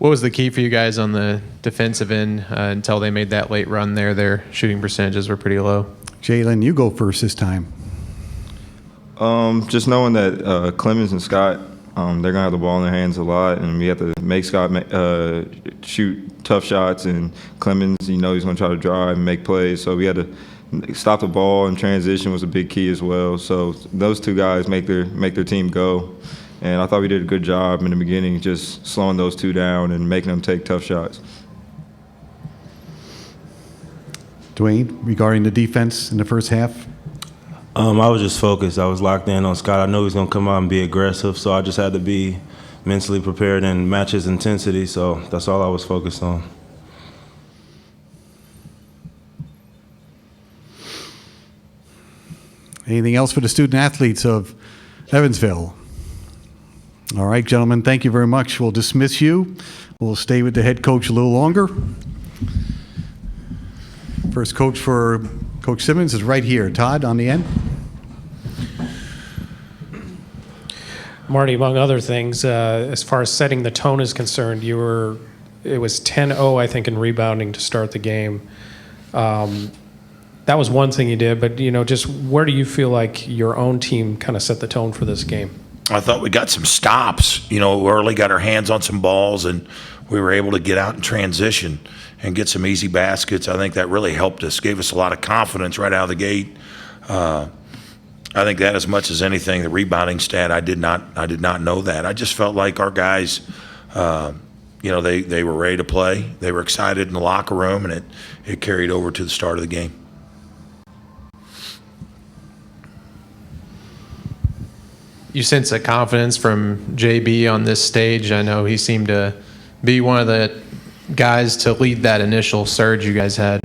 What was the key for you guys on the defensive end until they made that late run there? Their shooting percentages were pretty low. Jalen, you go first this time. Just knowing that Clemens and Scott, they're going to have the ball in their hands a lot, and we have to make Scott shoot tough shots, and Clemens, he's going to try to drive and make plays. So we had to stop the ball, and transition was a big key as well. So those two guys make their team go. And I thought we did a good job in the beginning, just slowing those two down and making them take tough shots. Dwayne, regarding the defense in the first half? I was just focused. I was locked in on Scott. I knew he was going to come out and be aggressive, so I just had to be mentally prepared and match his intensity, so that's all I was focused on. Anything else for the student athletes of Evansville? All right, gentlemen, thank you very much. We'll dismiss you. We'll stay with the head coach a little longer. First coach for Coach Simmons is right here. Todd, on the end. Marty, among other things, as far as setting the tone is concerned, it was 10-0, I think, in rebounding to start the game. That was one thing you did, but, just where do you feel like your own team kind of set the tone for this game? I thought we got some stops, early, got our hands on some balls, and we were able to get out and transition and get some easy baskets. I think that really helped us, gave us a lot of confidence right out of the gate. I think that as much as anything, the rebounding stat, I did not know that. I just felt like our guys, they were ready to play. They were excited in the locker room, and it carried over to the start of the game. You sense a confidence from JB on this stage. I know he seemed to be one of the guys to lead that initial surge you guys had.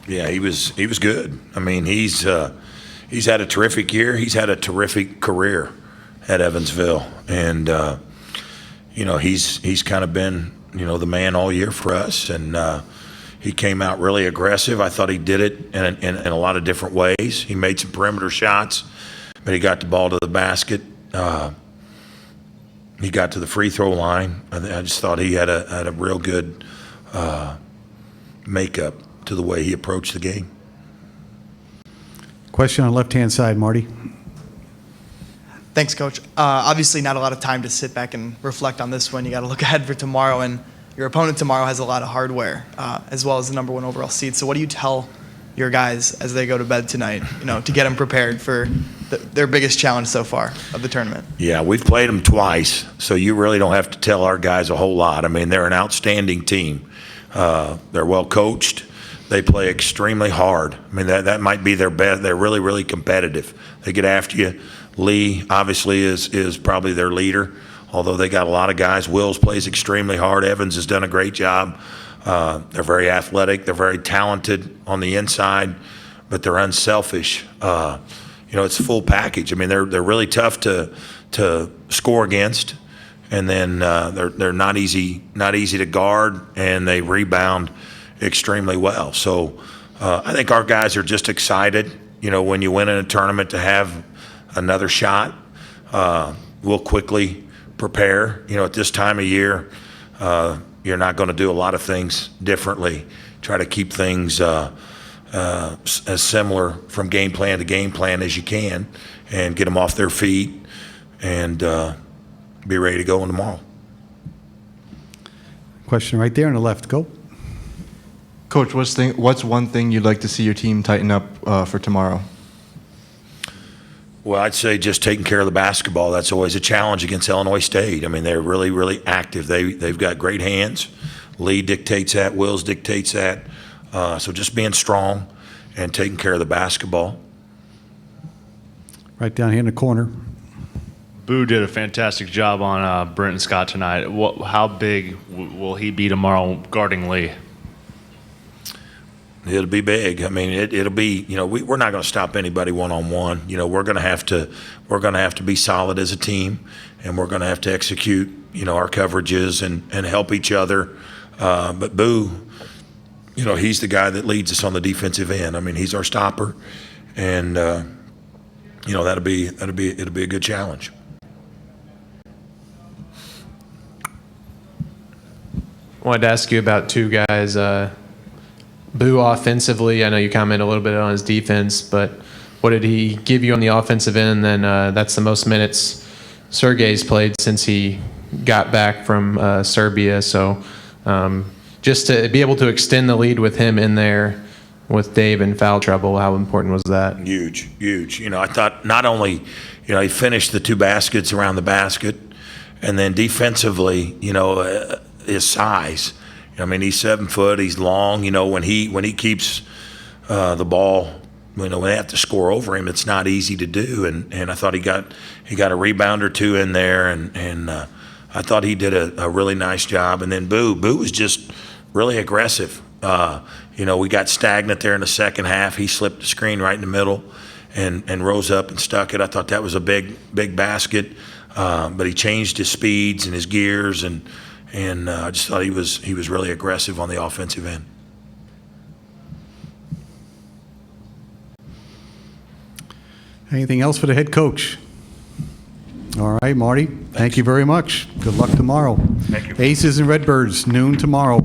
Yeah, he was good. I mean, he's had a terrific year. He's had a terrific career at Evansville, and he's kind of been the man all year for us, and he came out really aggressive. I thought he did it in a lot of different ways. He made some perimeter shots, but he got the ball to the basket. He got to the free throw line. I just thought he had a real good makeup to the way he approached the game. Question on the left-hand side, Marty. Thanks, Coach. Obviously not a lot of time to sit back and reflect on this one. You got to look ahead for tomorrow, and your opponent tomorrow has a lot of hardware, as well as the number 1 overall seed. So what do you tell your guys as they go to bed tonight, to get them prepared for their biggest challenge so far of the tournament? Yeah, we've played them twice, so you really don't have to tell our guys a whole lot. I mean, they're an outstanding team. They're well coached. They play extremely hard. I mean, that might be their best. They're really, really competitive. They get after you. Lee, obviously, is probably their leader, although they got a lot of guys. Wills plays extremely hard. Evans has done a great job. They're very athletic. They're very talented on the inside, but they're unselfish. It's a full package. I mean, they're really tough to score against, and then they're not easy to guard, and they rebound extremely well. So I think our guys are just excited. When you win in a tournament, to have another shot. We'll quickly prepare. At this time of year, you're not going to do a lot of things differently. Try to keep things as similar from game plan to game plan as you can, and get them off their feet and be ready to go tomorrow. Question right there on the left. Go. Coach, what's one thing you'd like to see your team tighten up for tomorrow? Well, I'd say just taking care of the basketball. That's always a challenge against Illinois State. I mean, they're really, really active. They've got great hands. Lee dictates that. Wills dictates that. So just being strong and taking care of the basketball. Right down here in the corner. Boo did a fantastic job on Brenton Scott tonight. How big will he be tomorrow guarding Lee? It'll be big. I mean, it'll be. We're not going to stop anybody one-on-one. We're going to have to be solid as a team, and we're going to have to execute. Our coverages and help each other. But Boo, he's the guy that leads us on the defensive end. I mean, he's our stopper, and it'll be a good challenge. wanted to ask you about two guys. Boo offensively, I know you commented a little bit on his defense, but what did he give you on the offensive end? And then that's the most minutes Sergey's played since he got back from Serbia. So just to be able to extend the lead with him in there with Dave in foul trouble, how important was that? Huge, huge. You know, I thought not only, you know, he finished the 2 baskets around the basket, and then defensively, you know, his size. I mean, he's 7 foot. He's long. You know, when he keeps the ball, you know, when they have to score over him, it's not easy to do. And I thought he got a rebound or 2 in there, and I thought he did a really nice job. And then Boo was just really aggressive. You know, we got stagnant there in the second half. He slipped the screen right in the middle and rose up and stuck it. I thought that was a big basket. But he changed his speeds and his gears, and I just thought he was really aggressive on the offensive end. Anything else for the head coach? All right, Marty, thank you very much. Good luck tomorrow. Thank you. Aces and Redbirds, noon tomorrow.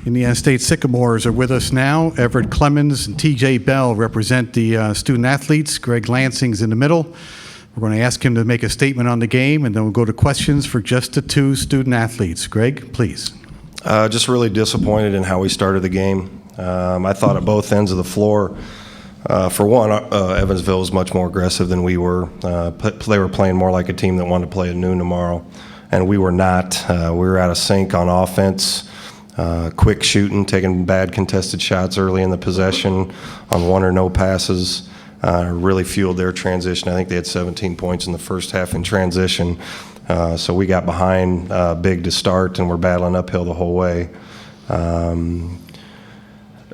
Indiana State Sycamores are with us now. Everett Clemens and TJ Bell represent the student athletes. Greg Lansing's in the middle. We're going to ask him to make a statement on the game, and then we'll go to questions for just the two student athletes. Greg, please. Just really disappointed in how we started the game. I thought at both ends of the floor, for one, Evansville was much more aggressive than we were. They were playing more like a team that wanted to play at noon tomorrow, and we were not. We were out of sync on offense. Quick shooting, taking bad contested shots early in the possession on one or no passes, really fueled their transition. I think they had 17 points in the first half in transition. So we got behind big to start, and we're battling uphill the whole way.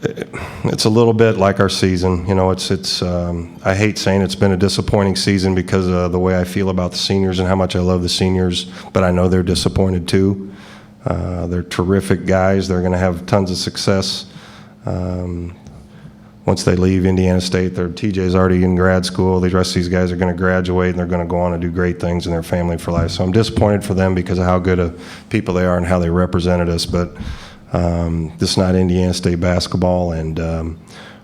It's a little bit like our season. You know, I hate saying it's been a disappointing season because of the way I feel about the seniors and how much I love the seniors, but I know they're disappointed too. They're terrific guys. They're going to have tons of success once they leave Indiana State. TJ's already in grad school. The rest of these guys are going to graduate, and they're going to go on and do great things in their family for life. So I'm disappointed for them because of how good of people they are and how they represented us. But this is not Indiana State basketball, and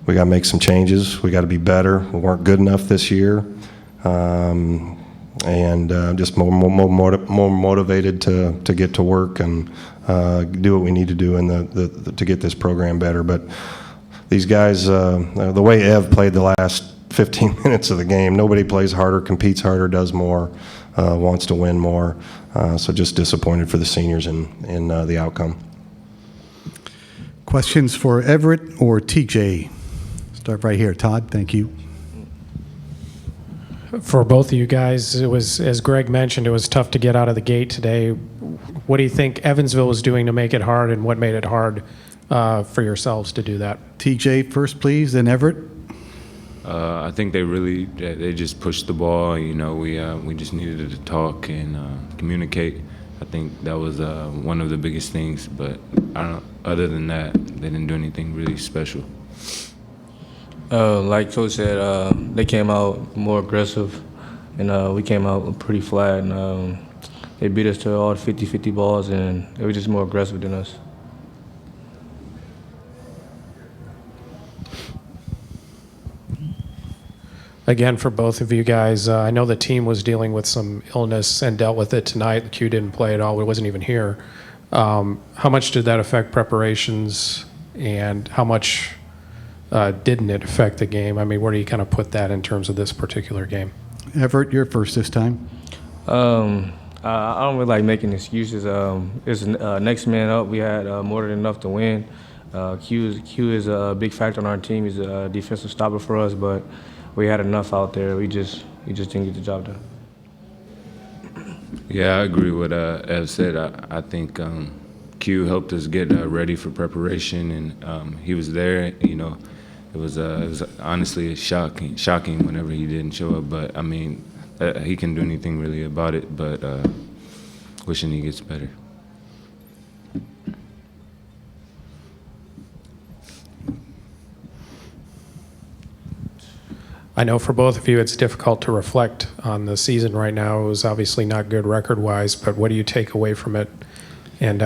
we got to make some changes. We got to be better. We weren't good enough this year. And just more motivated to get to work and do what we need to do to get this program better. But these guys, the way Ev played the last 15 minutes of the game, nobody plays harder, competes harder, does more, wants to win more. So just disappointed for the seniors in the outcome. Questions for Everett or TJ? Start right here. Todd, thank you. For both of you guys, it was, as Greg mentioned, it was tough to get out of the gate today. What do you think Evansville was doing to make it hard, and what made it hard for yourselves to do that? TJ first, please, then Everett. I think they just pushed the ball. You know, we just needed to talk and communicate. I think that was one of the biggest things. But other than that, they didn't do anything really special. Like Coach said, they came out more aggressive, and we came out pretty flat. And they beat us to all 50-50 balls, and they were just more aggressive than us. Again, for both of you guys, I know the team was dealing with some illness and dealt with it tonight. The Q didn't play at all. It wasn't even here. How much did that affect preparations, and how much didn't it affect the game? I mean, where do you kind of put that in terms of this particular game? Everett, you're first this time. I don't really like making excuses. It's next man up. We had more than enough to win. Q is a big factor on our team. He's a defensive stopper for us, but we had enough out there. We just didn't get the job done. Yeah, I agree with what Ev said. I think Q helped us get ready for preparation, and he was there. You know, it was honestly shocking whenever he didn't show up. But I mean, he can do anything really about it. But wishing he gets better. I know for both of you it's difficult to reflect on the season right now. It was obviously not good record-wise, but what do you take away from it? And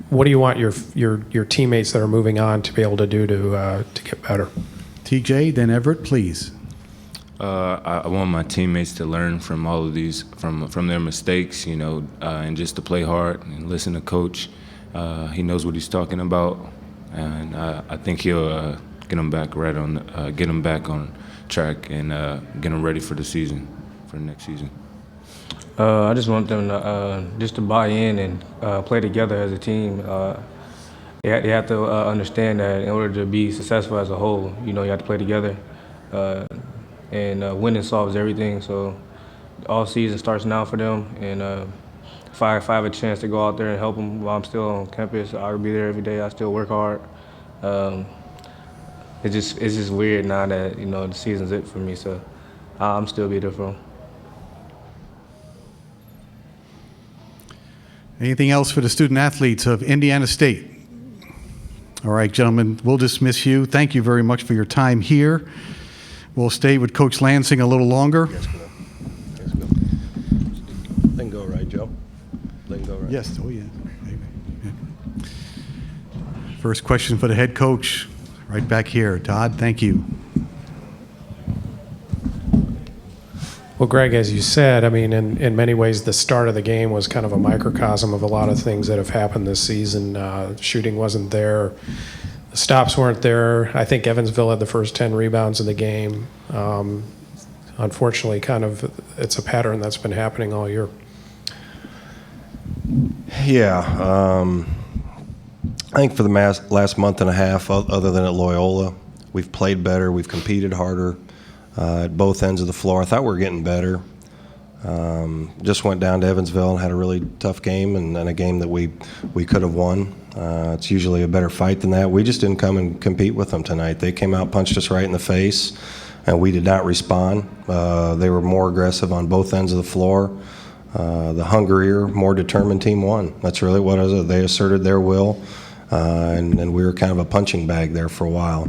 what do you want your teammates that are moving on to be able to do to get better? TJ, then Everett, please. I want my teammates to learn from all of these, from their mistakes, you know, and just to play hard and listen to Coach. He knows what he's talking about, and I think he'll get them back on track and get them ready for the season, for the next season. I just want them to buy in and play together as a team. They have to understand that in order to be successful as a whole, you know, you have to play together. And winning solves everything. So all season starts now for them. And if I have a chance to go out there and help them while I'm still on campus, I'll be there every day. I still work hard. It's just weird now that, you know, the season's it for me. So I'm still be there for them. Anything else for the student athletes of Indiana State? All right, gentlemen, we'll dismiss you. Thank you very much for your time here. We'll stay with Coach Lansing a little longer. Let's go. Let go right, Joe. Let go right. Yes, oh yeah. First question for the head coach, right back here. Todd, thank you. Well, Greg, as you said, I mean, in many ways, the start of the game was kind of a microcosm of a lot of things that have happened this season. Shooting wasn't there. The stops weren't there. I think Evansville had the first 10 rebounds in the game. Unfortunately, it's a pattern that's been happening all year. Yeah. I think for the last month and a half, other than at Loyola, we've played better. We've competed harder at both ends of the floor. I thought we were getting better. Just went down to Evansville and had a really tough game and a game that we could have won. It's usually a better fight than that. We just didn't come and compete with them tonight. They came out, punched us right in the face, and we did not respond. They were more aggressive on both ends of the floor. The hungrier, more determined team won. That's really what it was. They asserted their will, and we were kind of a punching bag there for a while.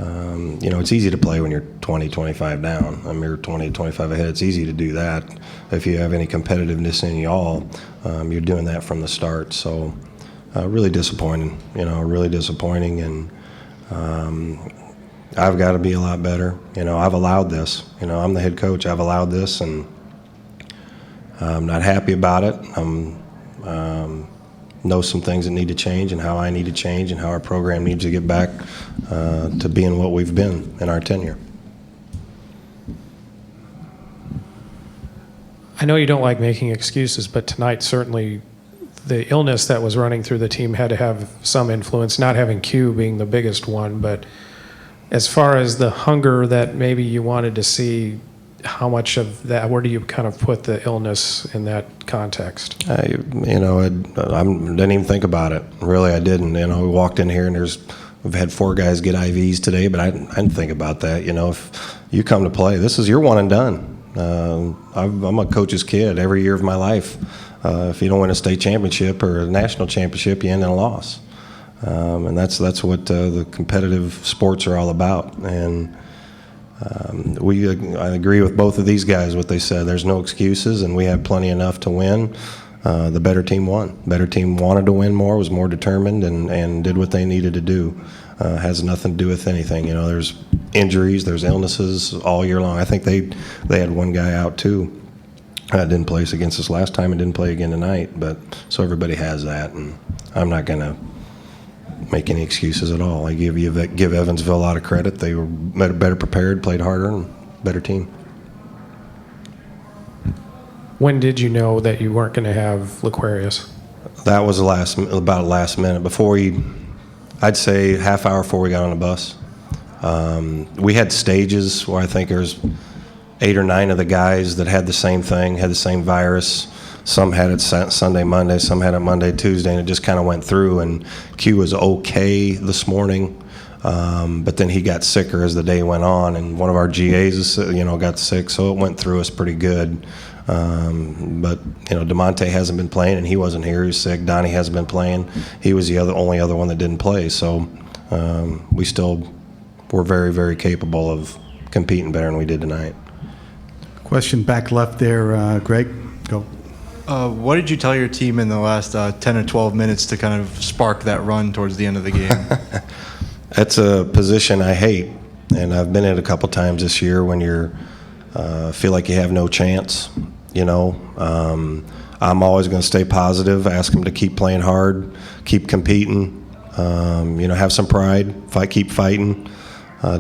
It's easy to play when you're 20, 25 down. I mean, you're 20, 25 ahead. It's easy to do that. If you have any competitiveness in you all, you're doing that from the start. So really disappointing, really disappointing. And I've got to be a lot better. I've allowed this. I'm the head coach. I've allowed this, and I'm not happy about it. Know some things that need to change and how I need to change and how our program needs to get back to being what we've been in our tenure. I know you don't like making excuses, but tonight certainly the illness that was running through the team had to have some influence, not having Q being the biggest one. But as far as the hunger that maybe you wanted to see, how much of that, where do you kind of put the illness in that context? I didn't even think about it. Really, I didn't. We walked in here and we've had 4 guys get IVs today, but I didn't think about that. If you come to play, this is your one and done. I'm a coach's kid every year of my life. If you don't win a state championship or a national championship, you end in a loss. And that's what the competitive sports are all about. And I agree with both of these guys, what they said. There's no excuses, and we had plenty enough to win. The better team won. Better team wanted to win more, was more determined, and did what they needed to do. Has nothing to do with anything. There's injuries, there's illnesses all year long. I think they had one guy out too. Didn't play against us last time and didn't play again tonight. But so everybody has that, and I'm not going to make any excuses at all. I give Evansville a lot of credit. They were better prepared, played harder, and better team. When did you know that you weren't going to have Laquarius? That was about last minute. I'd say half hour before we got on the bus. We had stages where I think there's 8 or 9 of the guys that had the same thing, had the same virus. Some had it Sunday, Monday, some had it Monday, Tuesday, and it just kind of went through. And Q was okay this morning, but then he got sicker as the day went on, and one of our GAs, got sick, so it went through us pretty good. But DeMonte hasn't been playing, and he wasn't here. He was sick. Donnie hasn't been playing. He was the only other one that didn't play. So we still were very, very capable of competing better than we did tonight. Question back left there, Greg. Go. What did you tell your team in the last 10 or 12 minutes to kind of spark that run towards the end of the game? That's a position I hate, and I've been in it a couple times this year when you're feel like you have no chance. I'm always going to stay positive, ask them to keep playing hard, keep competing, have some pride, keep fighting.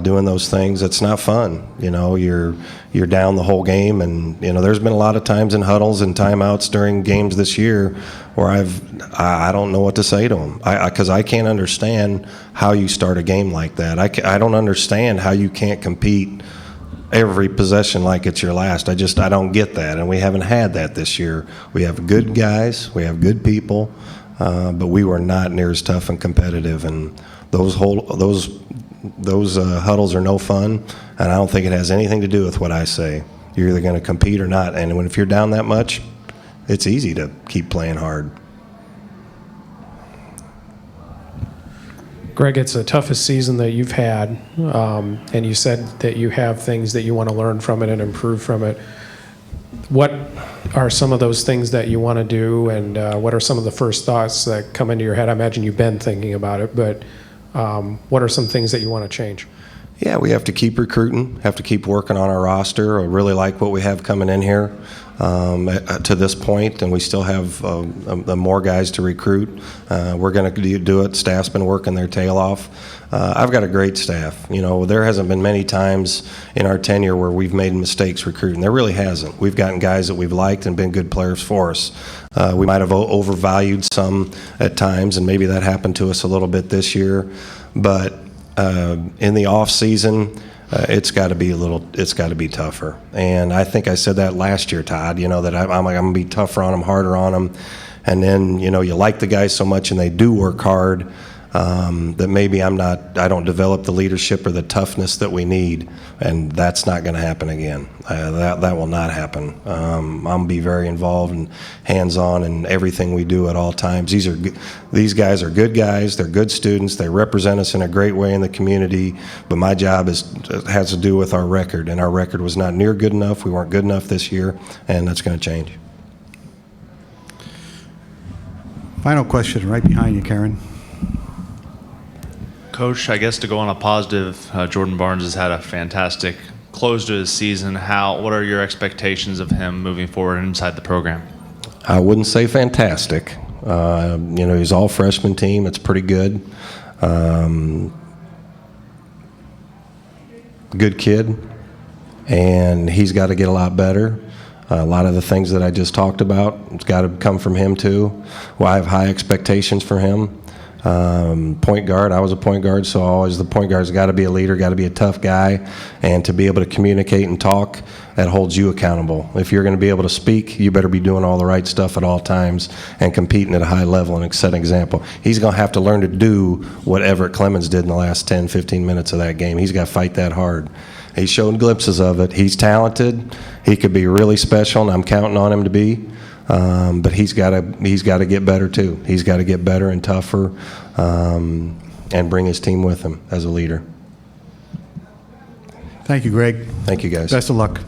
Doing those things, it's not fun. You're down the whole game, and there's been a lot of times in huddles and timeouts during games this year where I don't know what to say to them because I can't understand how you start a game like that. I don't understand how you can't compete every possession like it's your last. I don't get that, and we haven't had that this year. We have good guys, we have good people, but we were not near as tough and competitive, and those huddles are no fun, and I don't think it has anything to do with what I say. You're either going to compete or not, and if you're down that much, it's easy to keep playing hard. Greg, it's the toughest season that you've had, and you said that you have things that you want to learn from it and improve from it. what are some of those things that you want to do, and what are some of the first thoughts that come into your head? I imagine you've been thinking about it, but what are some things that you want to change? Yeah, we have to keep recruiting, have to keep working on our roster. I really like what we have coming in here to this point, and we still have more guys to recruit. We're going to do it. Staff's been working their tail off. I've got a great staff. You know, there hasn't been many times in our tenure where we've made mistakes recruiting. There really hasn't. We've gotten guys that we've liked and been good players for us. We might have overvalued some at times, and maybe that happened to us a little bit this year, but in the off season, it's got to be tougher. And I think I said that last year, Todd. You know that I'm going to be tougher on them, harder on them. And then you like the guys so much, and they do work hard. That maybe I don't develop the leadership or the toughness that we need, and that's not going to happen again. That will not happen. I'm going to be very involved and hands-on in everything we do at all times. These guys are good guys. They're good students. They represent us in a great way in the community, but my job has to do with our record, and our record was not near good enough. We weren't good enough this year, and that's going to change. Final question right behind you, Karen. Coach, I guess to go on a positive, Jordan Barnes has had a fantastic close to his season. What are your expectations of him moving forward inside the program? I wouldn't say fantastic. He's all freshman team. It's pretty good. Good kid, and he's got to get a lot better. A lot of the things that I just talked about, it's got to come from him too. Well, I have high expectations for him. Point guard, I was a point guard, so always the point guard's got to be a leader, got to be a tough guy, and to be able to communicate and talk, that holds you accountable. If you're going to be able to speak, you better be doing all the right stuff at all times and competing at a high level and set an example. He's going to have to learn to do what Everett Clemens did in the last 10, 15 minutes of that game. He's got to fight that hard. He's shown glimpses of it. He's talented. He could be really special, and I'm counting on him to be. But he's got to get better too. He's got to get better and tougher, and bring his team with him as a leader. Thank you, Greg. Thank you, guys. Best of luck.